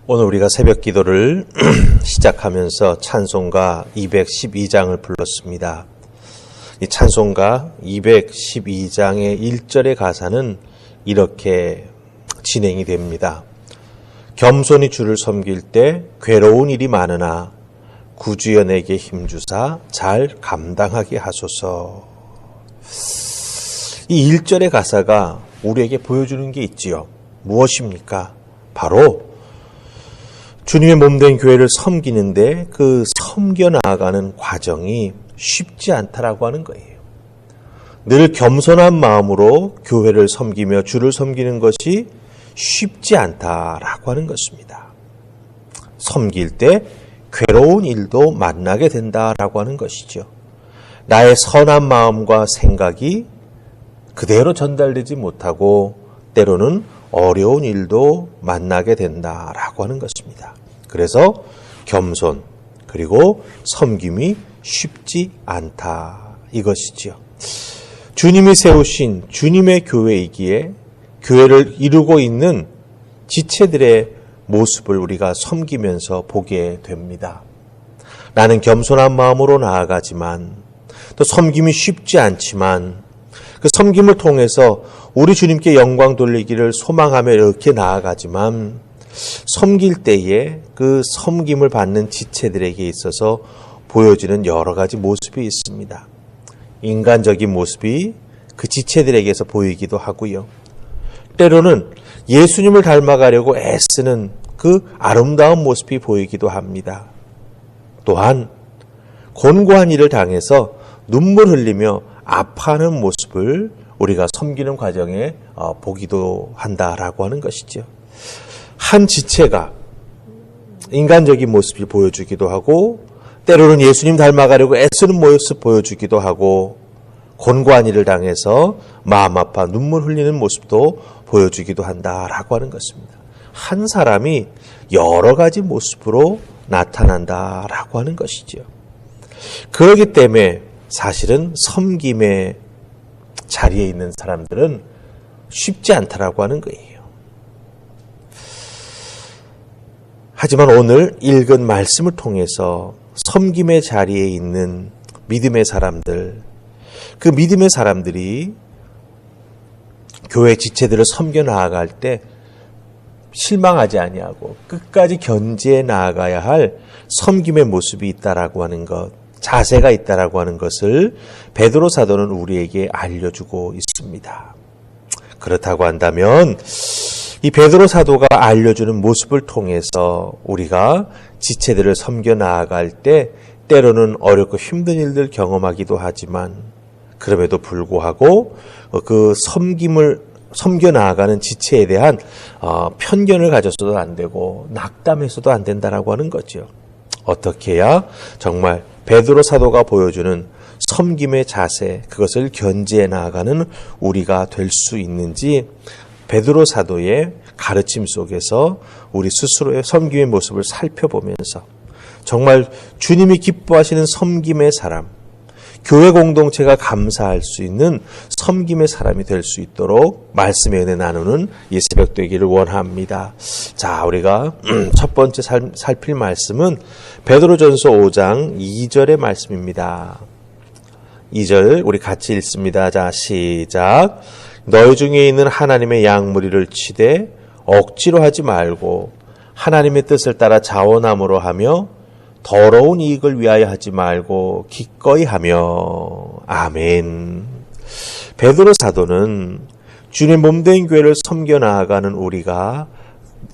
오늘 우리가 새벽 기도를 시작하면서 찬송가 212장을 불렀습니다. 이 찬송가 212장의 1절의 가사는 이렇게 진행이 됩니다. 겸손히 주를 섬길 때 괴로운 일이 많으나 구주여 내게 힘주사 잘 감당하게 하소서. 이 1절의 가사가 우리에게 보여주는 게 있지요. 무엇입니까? 바로 주님의 몸된 교회를 섬기는데 그 섬겨 나아가는 과정이 쉽지 않다라고 하는 거예요. 늘 겸손한 마음으로 교회를 섬기며 주를 섬기는 것이 쉽지 않다라고 하는 것입니다. 섬길 때 괴로운 일도 만나게 된다라고 하는 것이죠. 나의 선한 마음과 생각이 그대로 전달되지 못하고 때로는 어려운 일도 만나게 된다라고 하는 것입니다. 그래서 겸손 그리고 섬김이 쉽지 않다 이것이지요. 주님이 세우신 주님의 교회이기에 교회를 이루고 있는 지체들의 모습을 우리가 섬기면서 보게 됩니다. 나는 겸손한 마음으로 나아가지만 또 섬김이 쉽지 않지만 그 섬김을 통해서 우리 주님께 영광 돌리기를 소망하며 이렇게 나아가지만 섬길 때에 그 섬김을 받는 지체들에게 있어서 보여지는 여러 가지 모습이 있습니다. 인간적인 모습이 그 지체들에게서 보이기도 하고요. 때로는 예수님을 닮아가려고 애쓰는 그 아름다운 모습이 보이기도 합니다. 또한 곤고한 일을 당해서 눈물 흘리며 아파하는 모습을 우리가 섬기는 과정에 보기도 한다라고 하는 것이죠. 한 지체가 인간적인 모습을 보여주기도 하고 때로는 예수님 닮아가려고 애쓰는 모습을 보여주기도 하고 곤고한 일을 당해서 마음 아파 눈물 흘리는 모습도 보여주기도 한다라고 하는 것입니다. 한 사람이 여러 가지 모습으로 나타난다라고 하는 것이죠. 그렇기 때문에 사실은 섬김의 자리에 있는 사람들은 쉽지 않다라고 하는 거예요. 하지만 오늘 읽은 말씀을 통해서 섬김의 자리에 있는 믿음의 사람들, 그 믿음의 사람들이 교회 지체들을 섬겨 나아갈 때 실망하지 아니하고 끝까지 견지해 나아가야 할 섬김의 모습이 있다라고 하는 것, 자세가 있다라고 하는 것을 베드로 사도는 우리에게 알려주고 있습니다. 그렇다고 한다면 이 베드로 사도가 알려주는 모습을 통해서 우리가 지체들을 섬겨 나아갈 때 때로는 어렵고 힘든 일들 경험하기도 하지만 그럼에도 불구하고 그 섬겨 나아가는 지체에 대한 편견을 가졌어도 안 되고 낙담해서도 안 된다라고 하는 거죠. 어떻게 해야 정말 베드로 사도가 보여주는 섬김의 자세, 그것을 견지해 나아가는 우리가 될 수 있는지 베드로 사도의 가르침 속에서 우리 스스로의 섬김의 모습을 살펴보면서 정말 주님이 기뻐하시는 섬김의 사람, 교회 공동체가 감사할 수 있는 섬김의 사람이 될 수 있도록 말씀의 은혜 나누는 이 새벽 되기를 원합니다. 자, 우리가 첫 번째 살필 말씀은 베드로전서 5장 2절의 말씀입니다. 2절 우리 같이 읽습니다. 자, 시작. 너희 중에 있는 하나님의 양무리를 치되 억지로 하지 말고 하나님의 뜻을 따라 자원함으로 하며 더러운 이익을 위하여 하지 말고 기꺼이 하며. 아멘. 베드로 사도는 주님 몸된 교회를 섬겨 나아가는 우리가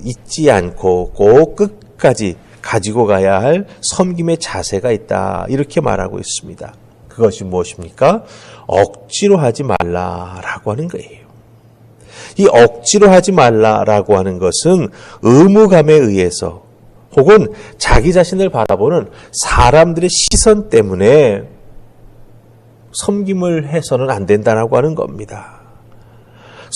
잊지 않고 꼭 끝까지 가지고 가야 할 섬김의 자세가 있다, 이렇게 말하고 있습니다. 그것이 무엇입니까? 억지로 하지 말라라고 하는 거예요. 이 억지로 하지 말라라고 하는 것은 의무감에 의해서 혹은 자기 자신을 바라보는 사람들의 시선 때문에 섬김을 해서는 안 된다라고 하는 겁니다.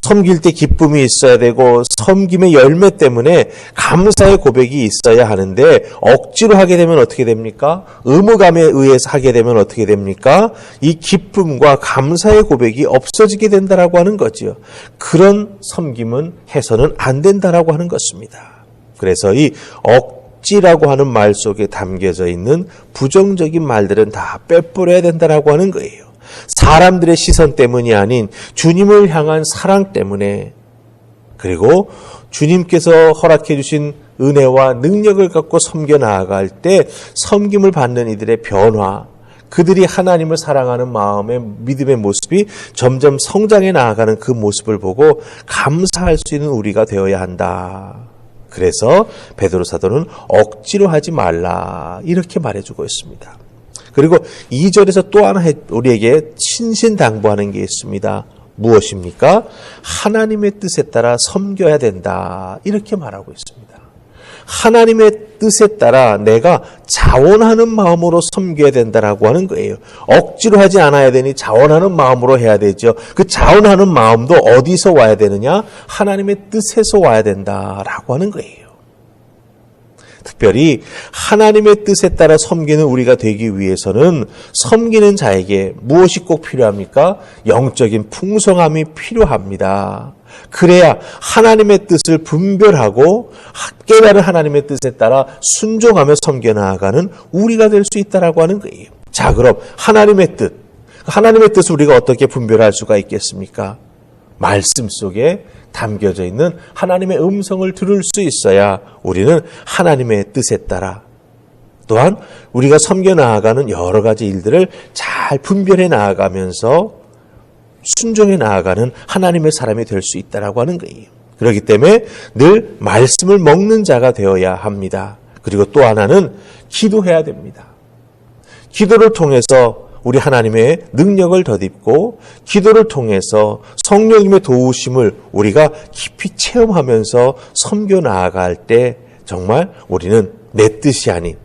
섬길 때 기쁨이 있어야 되고 섬김의 열매 때문에 감사의 고백이 있어야 하는데 억지로 하게 되면 어떻게 됩니까? 의무감에 의해서 하게 되면 어떻게 됩니까? 이 기쁨과 감사의 고백이 없어지게 된다라고 하는 거지요. 그런 섬김은 해서는 안 된다라고 하는 것입니다. 그래서 이 억지라고 하는 말 속에 담겨져 있는 부정적인 말들은 다 빼버려야 된다라고 하는 거예요. 사람들의 시선 때문이 아닌 주님을 향한 사랑 때문에, 그리고 주님께서 허락해 주신 은혜와 능력을 갖고 섬겨 나아갈 때 섬김을 받는 이들의 변화, 그들이 하나님을 사랑하는 마음의 믿음의 모습이 점점 성장해 나아가는 그 모습을 보고 감사할 수 있는 우리가 되어야 한다. 그래서 베드로 사도는 억지로 하지 말라 이렇게 말해주고 있습니다. 그리고 2절에서 또 하나 우리에게 신신당부하는 게 있습니다. 무엇입니까? 하나님의 뜻에 따라 섬겨야 된다 이렇게 말하고 있습니다. 하나님의 뜻에 따라 내가 자원하는 마음으로 섬겨야 된다라고 하는 거예요. 억지로 하지 않아야 되니 자원하는 마음으로 해야 되죠. 그 자원하는 마음도 어디서 와야 되느냐? 하나님의 뜻에서 와야 된다라고 하는 거예요. 특별히 하나님의 뜻에 따라 섬기는 우리가 되기 위해서는 섬기는 자에게 무엇이 꼭 필요합니까? 영적인 풍성함이 필요합니다. 그래야 하나님의 뜻을 분별하고 깨달은 하나님의 뜻에 따라 순종하며 섬겨 나아가는 우리가 될 수 있다라고 하는 거예요. 자, 그럼 하나님의 뜻을 우리가 어떻게 분별할 수가 있겠습니까? 말씀 속에 담겨져 있는 하나님의 음성을 들을 수 있어야 우리는 하나님의 뜻에 따라 또한 우리가 섬겨 나아가는 여러 가지 일들을 잘 분별해 나아가면서 순종해 나아가는 하나님의 사람이 될 수 있다라고 하는 거예요. 그렇기 때문에 늘 말씀을 먹는 자가 되어야 합니다. 그리고 또 하나는 기도해야 됩니다. 기도를 통해서 우리 하나님의 능력을 덧입고 기도를 통해서 성령님의 도우심을 우리가 깊이 체험하면서 섬겨 나아갈 때 정말 우리는 내 뜻이 아닌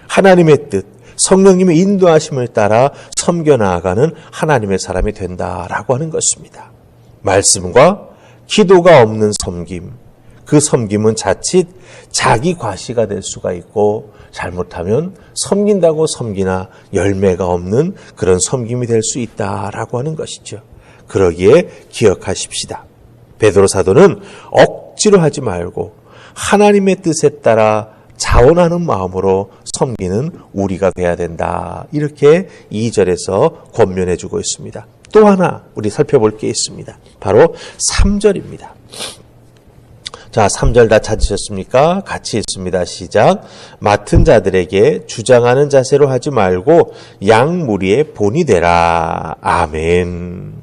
하나님의 뜻, 성령님의 인도하심을 따라 섬겨 나아가는 하나님의 사람이 된다라고 하는 것입니다. 말씀과 기도가 없는 섬김, 그 섬김은 자칫 자기 과시가 될 수가 있고 잘못하면 섬긴다고 섬기나 열매가 없는 그런 섬김이 될 수 있다라고 하는 것이죠. 그러기에 기억하십시다. 베드로 사도는 억지로 하지 말고 하나님의 뜻에 따라 자원하는 마음으로 섬기는 우리가 돼야 된다. 이렇게 2절에서 권면해 주고 있습니다. 또 하나 우리 살펴볼 게 있습니다. 바로 3절입니다. 자, 3절 다 찾으셨습니까? 같이 읽습니다. 시작. 맡은 자들에게 주장하는 자세로 하지 말고 양무리의 본이 되라. 아멘.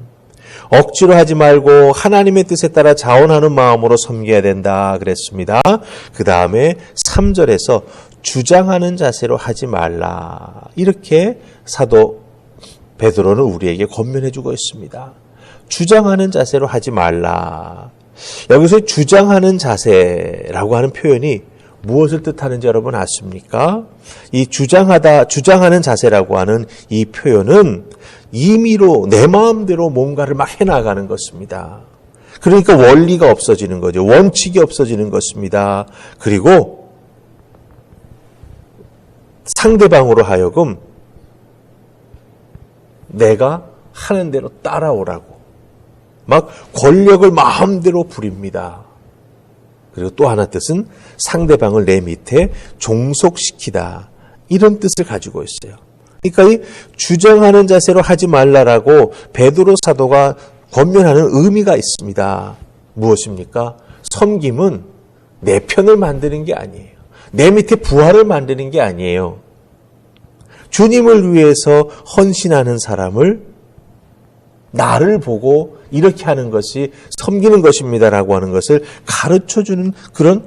억지로 하지 말고 하나님의 뜻에 따라 자원하는 마음으로 섬겨야 된다 그랬습니다. 그 다음에 3절에서 주장하는 자세로 하지 말라. 이렇게 사도 베드로는 우리에게 권면해 주고 있습니다. 주장하는 자세로 하지 말라. 여기서 주장하는 자세라고 하는 표현이 무엇을 뜻하는지 여러분 아십니까? 이 주장하는 자세라고 하는 이 표현은 임의로 내 마음대로 뭔가를 막 해나가는 것입니다. 그러니까 원리가 없어지는 거죠. 원칙이 없어지는 것입니다. 그리고 상대방으로 하여금 내가 하는 대로 따라오라고 막 권력을 마음대로 부립니다. 그리고 또 하나 뜻은 상대방을 내 밑에 종속시키다. 이런 뜻을 가지고 있어요. 그러니까 이 주장하는 자세로 하지 말라라고 베드로 사도가 권면하는 의미가 있습니다. 무엇입니까? 섬김은 내 편을 만드는 게 아니에요. 내 밑에 부하를 만드는 게 아니에요. 주님을 위해서 헌신하는 사람을 나를 보고 이렇게 하는 것이 섬기는 것입니다라고 하는 것을 가르쳐주는 그런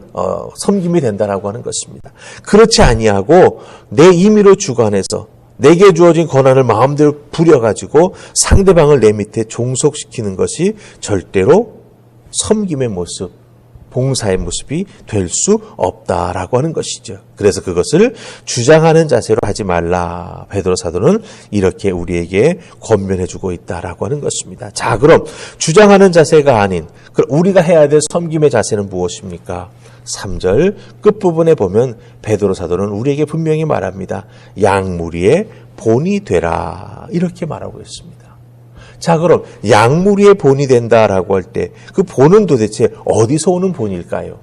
섬김이 된다라고 하는 것입니다. 그렇지 아니하고 내 임의로 주관해서 내게 주어진 권한을 마음대로 부려가지고 상대방을 내 밑에 종속시키는 것이 절대로 섬김의 모습, 봉사의 모습이 될 수 없다라고 하는 것이죠. 그래서 그것을 주장하는 자세로 하지 말라. 베드로 사도는 이렇게 우리에게 권면해주고 있다라고 하는 것입니다. 자, 그럼 주장하는 자세가 아닌 우리가 해야 될 섬김의 자세는 무엇입니까? 3절 끝부분에 보면 베드로 사도는 우리에게 분명히 말합니다. 양무리의 본이 되라. 이렇게 말하고 있습니다. 자, 그럼 양무리의 본이 된다라고 할 때 그 본은 도대체 어디서 오는 본일까요?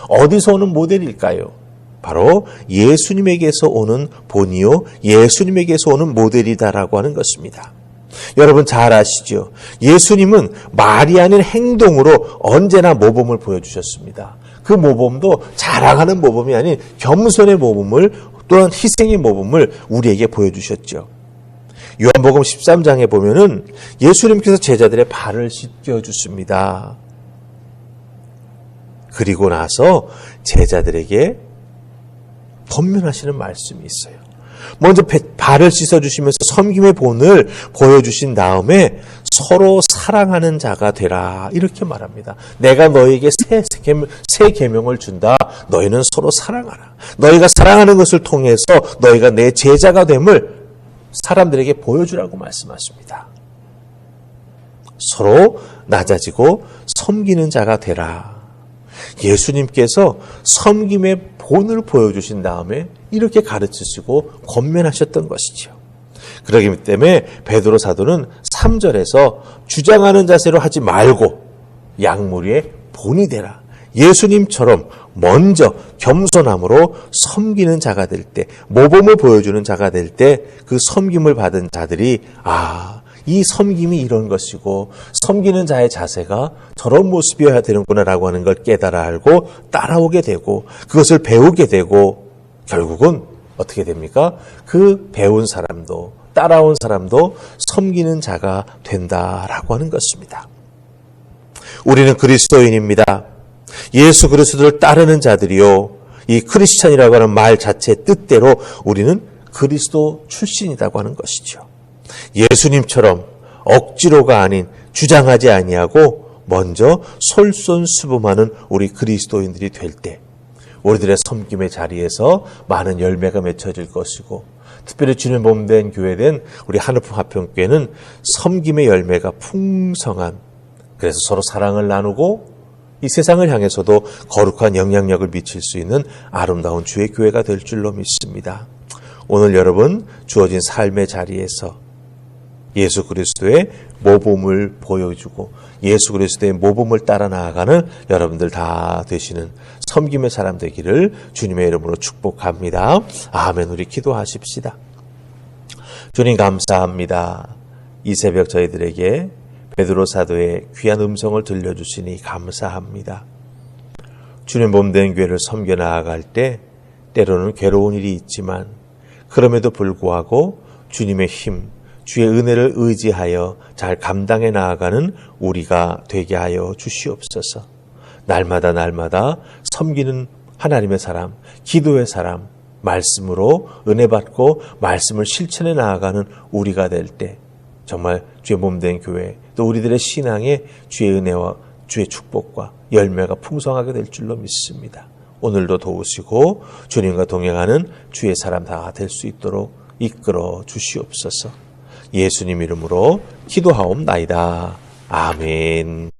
어디서 오는 모델일까요? 바로 예수님에게서 오는 본이요, 예수님에게서 오는 모델이다라고 하는 것입니다. 여러분 잘 아시죠? 예수님은 말이 아닌 행동으로 언제나 모범을 보여주셨습니다. 그 모범도 자랑하는 모범이 아닌 겸손의 모범을, 또한 희생의 모범을 우리에게 보여주셨죠. 요한복음 13장에 보면은 예수님께서 제자들의 발을 씻겨주십니다. 그리고 나서 제자들에게 권면하시는 말씀이 있어요. 먼저 발을 씻어주시면서 섬김의 본을 보여주신 다음에 서로 사랑하는 자가 되라, 이렇게 말합니다. 내가 너에게 새 계명을 준다. 너희는 서로 사랑하라. 너희가 사랑하는 것을 통해서 너희가 내 제자가 됨을 사람들에게 보여주라고 말씀하십니다. 서로 낮아지고 섬기는 자가 되라. 예수님께서 섬김의 본을 보여주신 다음에 이렇게 가르치시고 권면하셨던 것이죠. 그렇기 때문에 베드로 사도는 3절에서 주장하는 자세로 하지 말고 양무리의 본이 되라. 예수님처럼 먼저 겸손함으로 섬기는 자가 될 때, 모범을 보여주는 자가 될 때 그 섬김을 받은 자들이 이 섬김이 이런 것이고 섬기는 자의 자세가 저런 모습이어야 되는구나라고 하는 걸 깨달아 알고 따라오게 되고 그것을 배우게 되고 결국은 어떻게 됩니까? 그 배운 사람도 따라온 사람도 섬기는 자가 된다라고 하는 것입니다. 우리는 그리스도인입니다. 예수 그리스도를 따르는 자들이요. 이 크리스찬이라고 하는 말 자체의 뜻대로 우리는 그리스도 출신이라고 하는 것이죠. 예수님처럼 억지로가 아닌 주장하지 아니하고 먼저 솔선수범하는 우리 그리스도인들이 될 때 우리들의 섬김의 자리에서 많은 열매가 맺혀질 것이고 특별히 주님 몸된 교회된 우리 하늘품 화평교회는 섬김의 열매가 풍성한, 그래서 서로 사랑을 나누고 이 세상을 향해서도 거룩한 영향력을 미칠 수 있는 아름다운 주의 교회가 될 줄로 믿습니다. 오늘 여러분 주어진 삶의 자리에서 예수 그리스도의 모범을 보여주고 예수 그리스도의 모범을 따라 나아가는 여러분들 다 되시는 섬김의 사람 되기를 주님의 이름으로 축복합니다. 아멘. 우리 기도하십시다. 주님 감사합니다. 이 새벽 저희들에게 베드로 사도의 귀한 음성을 들려주시니 감사합니다. 주님 몸된 교회를 섬겨 나아갈 때 때로는 괴로운 일이 있지만 그럼에도 불구하고 주님의 힘, 주의 은혜를 의지하여 잘 감당해 나아가는 우리가 되게 하여 주시옵소서. 날마다 섬기는 하나님의 사람, 기도의 사람, 말씀으로 은혜 받고 말씀을 실천해 나아가는 우리가 될 때 정말 주의 몸된 교회, 또 우리들의 신앙에 주의 은혜와 주의 축복과 열매가 풍성하게 될 줄로 믿습니다. 오늘도 도우시고 주님과 동행하는 주의 사람 다 될 수 있도록 이끌어 주시옵소서. 예수님 이름으로 기도하옵나이다. 아멘.